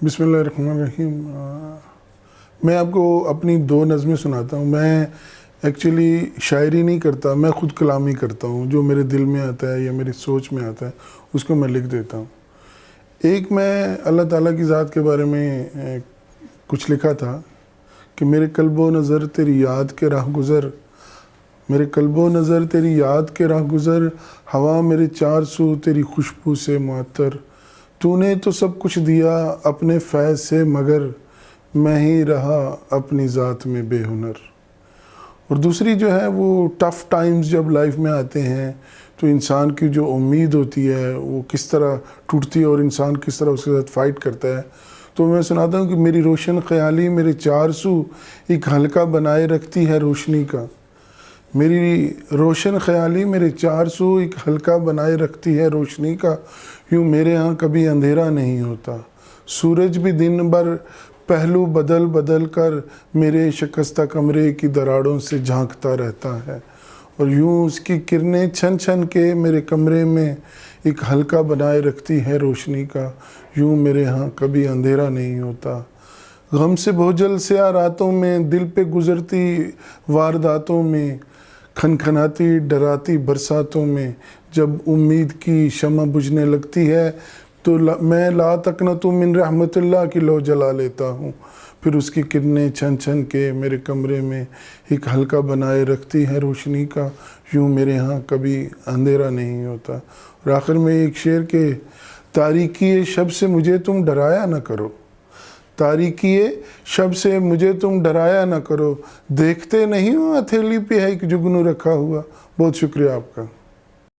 بسم اللہ الرحمن الرحیم۔ میں آپ کو اپنی 2 نظمیں سناتا ہوں۔ میں ایکچولی شاعری نہیں کرتا، میں خود کلامی کرتا ہوں۔ جو میرے دل میں آتا ہے یا میری سوچ میں آتا ہے اس کو میں لکھ دیتا ہوں۔ ایک میں اللہ تعالیٰ کی ذات کے بارے میں کچھ لکھا تھا کہ میرے قلب و نظر تیری یاد کے راہ گزر، میرے قلب و نظر تیری یاد کے راہ گزر، ہوا میرے چار سو تیری خوشبو سے معطر، تو نے تو سب کچھ دیا اپنے فیض سے مگر میں ہی رہا اپنی ذات میں بے ہنر۔ اور دوسری جو ہے وہ ٹف ٹائمز جب لائف میں آتے ہیں تو انسان کی جو امید ہوتی ہے وہ کس طرح ٹوٹتی ہے اور انسان کس طرح اس کے ساتھ فائٹ کرتا ہے۔ تو میں سناتا ہوں کہ میری روشن خیالی میرے چار سو ایک حلقہ بنائے رکھتی ہے روشنی کا، میری روشن خیالی میرے چار سو ایک حلقہ بنائے رکھتی ہے روشنی کا، یوں میرے ہاں کبھی اندھیرا نہیں ہوتا، سورج بھی دن بھر پہلو بدل بدل کر میرے شکستہ کمرے کی دراڑوں سے جھانکتا رہتا ہے، اور یوں اس کی کرنیں چھن چھن کے میرے کمرے میں ایک حلقہ بنائے رکھتی ہے روشنی کا، یوں میرے ہاں کبھی اندھیرا نہیں ہوتا۔ غم سے بوجھل سیاہ راتوں میں، دل پہ گزرتی وارداتوں میں، کھنکھناتی ڈراتی برساتوں میں، جب امید کی شمع بجھنے لگتی ہے تو میں لا تقنطوا من رحمت اللہ کی لو جلا لیتا ہوں، پھر اس کی کرنیں چھن چھن کے میرے کمرے میں ایک حلقہ بنائے رکھتی ہے روشنی کا، یوں میرے ہاں کبھی اندھیرا نہیں ہوتا۔ اور آخر میں ایک شعر کہ تاریکی شب سے مجھے تم ڈرایا نہ کرو، تاریکی شب سے مجھے تم ڈرایا نہ کرو، دیکھتے نہیں ہو ہتھیلی پہ ہے ایک جگنو رکھا ہوا۔ بہت شکریہ آپ کا۔